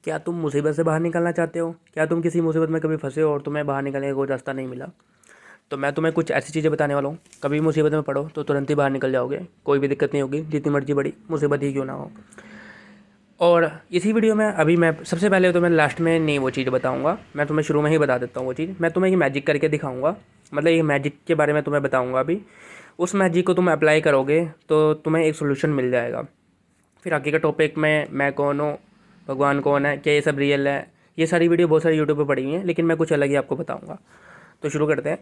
क्या तुम मुसीबत से बाहर निकलना चाहते हो? क्या तुम किसी मुसीबत में कभी फंसे हो और तुम्हें बाहर निकलने का कोई रास्ता नहीं मिला? तो मैं तुम्हें कुछ ऐसी चीज़ें बताने वाला हूँ, कभी मुसीबत में पड़ो तो तुरंत ही बाहर निकल जाओगे, कोई भी दिक्कत नहीं होगी, जितनी मर्जी बड़ी मुसीबत ही क्यों ना हो। और इसी वीडियो में अभी मैं सबसे पहले तो मैं लास्ट में नहीं वो चीज़ बताऊँगा, मैं तुम्हें शुरू में ही बता देता हूँ वो चीज़। मैं तुम्हें ये मैजिक करके दिखाऊँगा, मतलब ये मैजिक के बारे में तुम्हें बताऊँगा अभी। उस मैजिक को तुम अप्लाई करोगे तो तुम्हें एक सोल्यूशन मिल जाएगा। फिर आगे का टॉपिक में मैं कौन हूँ, भगवान कौन है, क्या ये सब रियल है, ये सारी वीडियो बहुत सारी यूट्यूब पे पड़ी हुई हैं, लेकिन मैं कुछ अलग ही आपको बताऊँगा। तो शुरू करते हैं।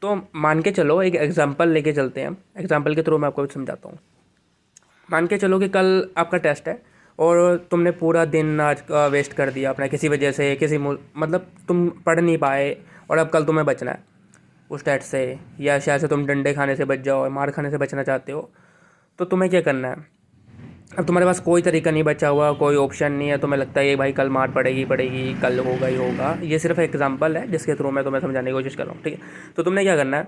तो मान के चलो, एक एग्जांपल लेके चलते हैं, एग्जांपल के थ्रू मैं आपको समझाता हूँ। मान के चलो कि कल आपका टेस्ट है और तुमने पूरा दिन आज का वेस्ट कर दिया अपना किसी वजह से, मतलब तुम पढ़ नहीं पाए और अब कल तुम्हें बचना है उस टेस्ट से, या शायद से तुम डंडे खाने से बच जाओ, मार खाने से बचना चाहते हो। तो तुम्हें क्या करना है? अब तुम्हारे पास कोई तरीका नहीं बचा हुआ, कोई ऑप्शन नहीं है, तुम्हें लगता है ये भाई कल मार पड़ेगी पड़ेगी, कल होगा ही होगा। ये सिर्फ एग्जांपल है जिसके थ्रू मैं तुम्हें समझाने की कोशिश कर रहा हूँ, ठीक है? तो तुमने क्या करना है,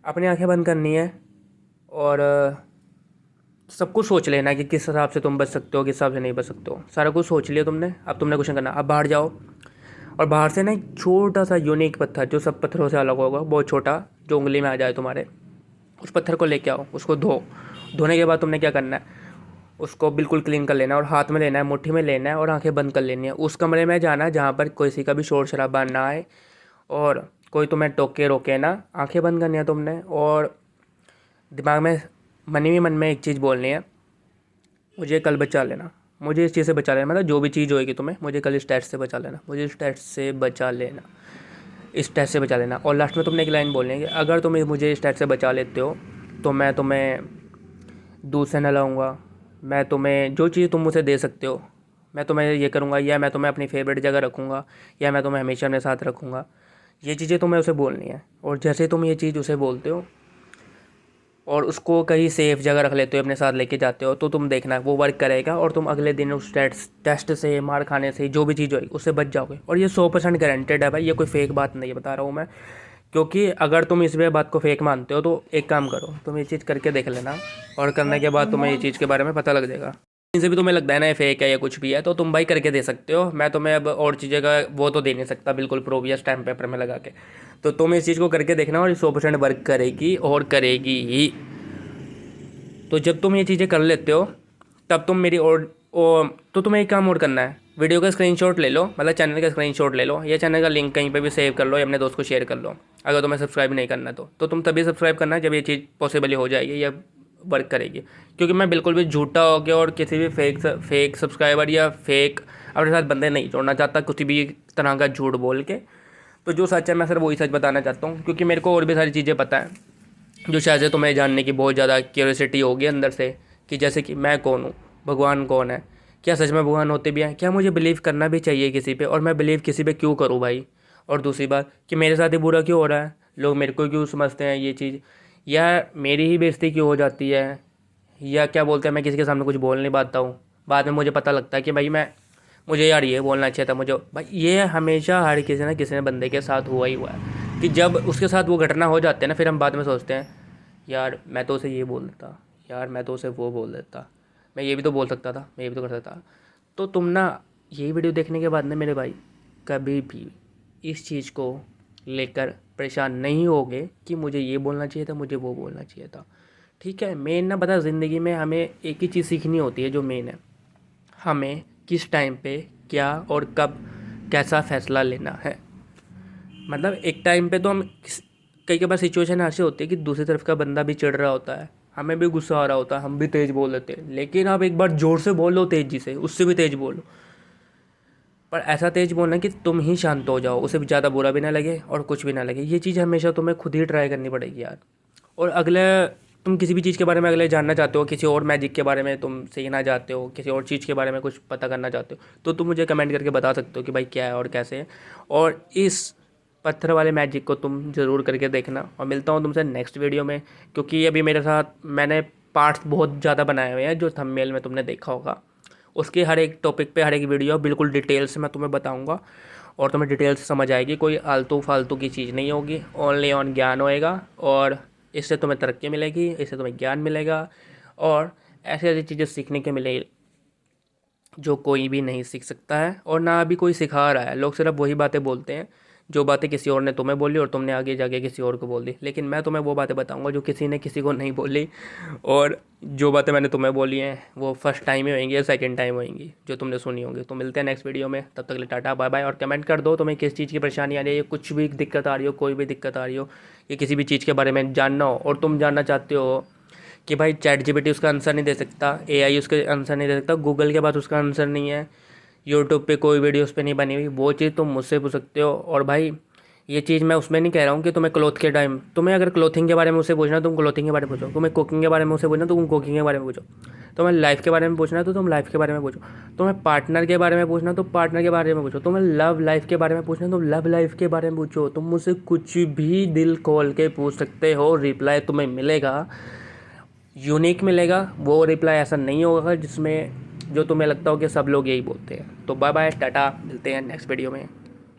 अपनी आंखें बंद करनी है और सब कुछ सोच लेना कि किस हिसाब से तुम बच सकते हो, किस हिसाब से नहीं बच सकते हो। सारा कुछ सोच लिया तुमने। अब तुमने क्वेश्चन करना, अब बाहर जाओ और बाहर से ना एक छोटा सा यूनिक पत्थर जो सब पत्थरों से अलग होगा, बहुत छोटा, जो उंगली में आ जाए तुम्हारे, उस पत्थर को लेके आओ, उसको धोने के बाद तुमने क्या करना है, उसको बिल्कुल क्लीन कर लेना है और हाथ में लेना है, मुट्ठी में लेना है और आंखें बंद कर लेनी है। उस कमरे में जाना है जहाँ पर किसी का भी शोर शराबा ना आए और कोई तुम्हें टोके रोके ना। आंखें बंद करनी है तुमने और दिमाग में मन ही मन में एक चीज़ बोलनी है, मुझे कल बचा लेना, मुझे इस चीज़ से बचा लेना, मतलब जो भी चीज़ होएगी तुम्हें, मुझे कल इस टेस्ट से बचा लेना, मुझे इस टेस्ट से बचा लेना, इस टेस्ट से बचा लेना। और लास्ट में तुमने एक लाइन बोलनी है कि अगर तुम मुझे इस टेस्ट से बचा लेते हो तो मैं तुम्हें दूध से नहलाऊँगा, मैं तुम्हें जो चीज़ तुम मुझे दे सकते हो मैं तुम्हें ये करूँगा, या मैं तुम्हें अपनी फेवरेट जगह रखूँगा, या मैं तुम्हें हमेशा अपने साथ रखूँगा। ये चीज़ें तुम्हें उसे बोलनी है। और जैसे तुम ये चीज़ उसे बोलते हो और उसको कहीं सेफ़ जगह रख लेते हो, अपने साथ लेके जाते हो, तो तुम देखना वो वर्क करेगा और तुम अगले दिन उस टेस्ट से, मार खाने से, जो भी चीज़ होगी उससे बच जाओगे। और ये 100% गारंटेड है भाई, ये कोई फेक बात नहीं बता रहा हूँ मैं। क्योंकि अगर तुम इस बात को फेक मानते हो तो एक काम करो, तुम ये चीज़ करके देख लेना और करने के बाद तुम्हें ये चीज़ के बारे में पता लग जाएगा। इनसे भी तुम्हें लगता है ना ये फेक है या कुछ भी है, तो तुम भाई करके दे सकते हो। मैं तुम्हें अब और चीज़ें का वो तो दे नहीं सकता बिल्कुल प्रूफ या स्टैम्प पेपर में लगा के। तो तुम इस चीज़ को करके देखना और 100% वर्क करेगी और करेगी ही। तो जब तुम ये चीज़ें कर लेते हो तब तुम मेरी तो तुम्हें एक काम और करना है, वीडियो का स्क्रीनशॉट ले लो, मतलब चैनल का स्क्रीनशॉट ले लो, या चैनल का लिंक कहीं पे भी सेव कर लो या अपने दोस्त को शेयर कर लो। अगर तुम्हें सब्सक्राइब नहीं करना तो तुम तभी सब्सक्राइब करना जब ये चीज़ पॉसिबल हो जाएगी या वर्क करेगी। क्योंकि मैं बिल्कुल भी झूठा हो गया और किसी भी फेक सब्सक्राइबर या फेक अपने साथ बंदे नहीं जोड़ना चाहता किसी भी तरह का झूठ बोल के। तो जो सच है मैं सिर्फ वही सच बताना चाहता हूँ, क्योंकि मेरे को और भी सारी चीज़ें पता है जो शायद से तुम्हें जानने की बहुत ज़्यादा क्यूरियोसिटी होगी अंदर से, कि जैसे कि मैं कौन हूँ, भगवान कौन है, क्या सच में भगवान होते भी हैं, क्या मुझे बिलीव करना भी चाहिए किसी पे, और मैं बिलीव किसी पे क्यों करूँ भाई। और दूसरी बात कि मेरे साथ ही बुरा क्यों हो रहा है, लोग मेरे को क्यों समझते हैं ये चीज़, या मेरी ही बेइज्जती क्यों हो जाती है, या क्या बोलते हैं मैं किसी के सामने कुछ बोल नहीं पाता हूँ। बाद में मुझे पता लगता है कि भाई मुझे यार ये बोलना चाहिए था मुझे। भाई ये हमेशा हर किसी न किसी ने बंदे के साथ हुआ ही हुआ है कि जब उसके साथ वो घटना हो जाती है ना, फिर हम बाद में सोचते हैं यार मैं तो उसे ये बोल देता, यार मैं तो उसे वो बोल देता, मैं ये भी तो बोल सकता था, मैं ये भी तो कर सकता। तो तुम ना ये वीडियो देखने के बाद ना मेरे भाई कभी भी इस चीज़ को लेकर परेशान नहीं होगे कि मुझे ये बोलना चाहिए था, मुझे वो बोलना चाहिए था। ठीक है, मेन ना बता, ज़िंदगी में हमें एक ही चीज़ सीखनी होती है जो मेन है, हमें किस टाइम पे क्या और कब कैसा फ़ैसला लेना है। मतलब एक टाइम पे तो कई बार सिचुएशन ऐसी होती है कि दूसरी तरफ का बंदा भी चिढ़ रहा होता है, हमें भी गुस्सा आ रहा होता है, हम भी तेज़ बोल देते हैं, लेकिन आप एक बार ज़ोर से बोल लो, तेज़ी से, उससे भी तेज़ बोलो, पर ऐसा तेज़ बोलना कि तुम ही शांत हो जाओ, उसे भी ज़्यादा बुरा भी ना लगे और कुछ भी ना लगे। ये चीज़ हमेशा तुम्हें खुद ही ट्राई करनी पड़ेगी यार। और अगले, तुम किसी भी चीज़ के बारे में अगले जानना चाहते हो, किसी और मैजिक के बारे में तुम सीखना चाहते हो, किसी और चीज़ के बारे में कुछ पता करना चाहते हो, तो तुम मुझे कमेंट करके बता सकते हो कि भाई क्या है और कैसे है। और इस पत्थर वाले मैजिक को तुम ज़रूर करके देखना। और मिलता हूँ तुमसे नेक्स्ट वीडियो में, क्योंकि अभी मेरे साथ मैंने पार्ट्स बहुत ज़्यादा बनाए हुए हैं जो थंबनेल में तुमने देखा होगा। उसके हर एक टॉपिक पे हर एक वीडियो बिल्कुल डिटेल से मैं तुम्हें बताऊंगा और तुम्हें डिटेल से समझ आएगी। कोई आलतू फालतू की चीज़ नहीं होगी, ओनली ऑन ज्ञान होएगा। और इससे तुम्हें तरक्की मिलेगी, इससे तुम्हें ज्ञान मिलेगा और ऐसी ऐसी चीज़ें सीखने के मिले जो कोई भी नहीं सीख सकता है और ना अभी कोई सिखा रहा है। लोग सिर्फ वही बातें बोलते हैं जो बातें किसी और ने तुम्हें बोली और तुमने आगे जाके किसी और को बोल दी। लेकिन मैं तुम्हें वो बातें बताऊंगा जो किसी ने किसी को नहीं बोली, और जो बातें मैंने तुम्हें बोली हैं वो फर्स्ट टाइम ही होंगी या सेकंड टाइम होंगी जो तुमने सुनी होंगी। तो मिलते हैं नेक्स्ट वीडियो में, तब तक के लिए टाटा बाय बाय। और कमेंट कर दो तुम्हें किस चीज़ की परेशानी आ रही है, कुछ भी दिक्कत आ रही हो, कोई भी दिक्कत आ रही हो, या किसी भी चीज़ के बारे में जानना हो और तुम जानना चाहते हो कि भाई चैट जीपीटी उसका आंसर नहीं दे सकता, एआई उसके आंसर नहीं दे सकता, गूगल के पास उसका आंसर नहीं है, यूट्यूब पे कोई वीडियो उस पर नहीं बनी हुई, वो चीज़ तुम मुझसे पूछ सकते हो। और भाई ये चीज़ मैं उसमें नहीं कह रहा हूँ कि तुम्हें क्लोथ के टाइम, तुम्हें अगर क्लोथिंग के बारे में मुझसे पूछना है तुम क्लोथिंग के बारे में पूछो, तुम्हें कुकिंग के बारे में मुझसे पूछना है तो तुम कुकिंग के बारे में पूछो, तुम्हें लाइफ के बारे में पूछना है तो तुम लाइफ के बारे में पूछो, तुम्हें पार्टनर के बारे में पूछना है तो पार्टनर के बारे में पूछो, तुम्हें लव लाइफ के बारे में पूछना है तो लव लाइफ के बारे में पूछो। तुम मुझसे कुछ भी दिल खोल के पूछ सकते हो, रिप्लाई तुम्हें मिलेगा, यूनिक मिलेगा। वो रिप्लाई ऐसा नहीं होगा जिसमें जो तुम्हें लगता हो कि सब लोग यही बोलते हैं। तो बाय बाय टाटा, मिलते हैं नेक्स्ट वीडियो में।